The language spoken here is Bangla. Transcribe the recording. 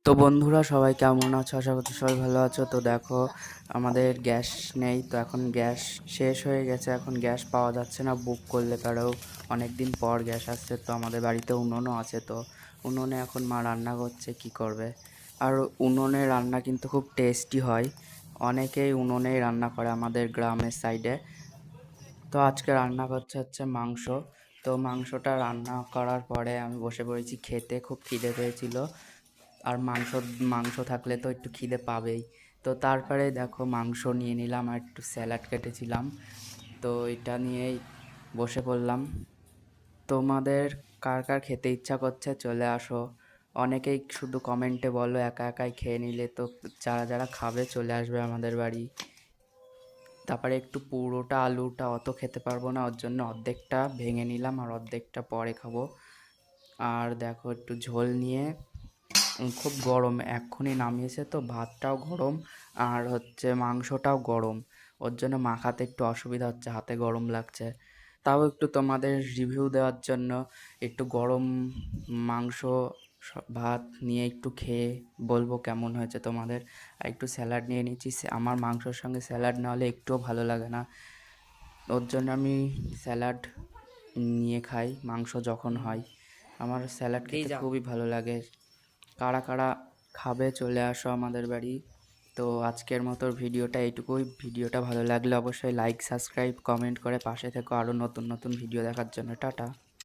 তো বন্ধুরা সবাই কেমন আছো? আশা করছি সবাই ভালো আছো। তো দেখো, আমাদের গ্যাস নেই, তো এখন গ্যাস শেষ হয়ে গেছে, এখন গ্যাস পাওয়া যাচ্ছে না। বুক করলে তারাও অনেক দিন পর গ্যাস আসছে। তো আমাদের বাড়িতে উনুনও আছে, তো উনুনে এখন মা রান্না করছে, কি করবে। আর উনুনে রান্না কিন্তু খুব টেস্টি হয়, অনেকেই উনুনেই রান্না করে আমাদের গ্রামের সাইডে। তো আজকে রান্না করছে হচ্ছে মাংস। তো মাংসটা রান্না করার পরে আমি বসে পড়েছি খেতে, খুব খিদে পেয়েছিল। আর মাংস মাংস থাকলে তো একটু খিদে পাবেই। তো তারপরে দেখো মাংস নিয়ে নিলাম আর একটু স্যালাড কেটেছিলাম, তো এটা নিয়েই বসে পড়লাম। তোমাদের কার কার খেতে ইচ্ছা করছে চলে আসো। অনেকেই শুধু কমেন্টে বলো একা একাই খেয়ে নিলে, তো যারা যারা খাবে চলে আসবে আমাদের বাড়ি। তারপরে একটু পুরোটা আলুটা অত খেতে পারবো না, ওর জন্য অর্ধেকটা ভেঙে নিলাম আর অর্ধেকটা পরে খাবো। আর দেখো একটু ঝোল নিয়ে, খুব গরম এক্ষুনি নামিয়েছে, তো ভাতটাও গরম আর হচ্ছে মাংসটাও গরম, ওর জন্য মাখাতে একটু অসুবিধা হচ্ছে, হাতে গরম লাগছে। তাও একটু তোমাদের রিভিউ দেওয়ার জন্য একটু গরম মাংস ভাত নিয়ে একটু খেয়ে বলবো কেমন হয়েছে তোমাদের। আর একটু স্যালাড নিয়ে নিচ্ছি, আমার মাংসর সঙ্গে স্যালাড না হলে একটুও ভালো লাগে না, ওর জন্য আমি স্যালাড নিয়ে খাই মাংস যখন হয়। আমার স্যালাড খেতে খুবই ভালো লাগে। কারা কারা খাবে চলে আসো আমাদের বাড়ি। তো আজকের মতো ভিডিওটা এইটুকুই। ভিডিওটা ভালো লাগলে অবশ্যই লাইক সাবস্ক্রাইব কমেন্ট করে পাশে থেকো আরও নতুন নতুন ভিডিও দেখার জন্য। টাটা।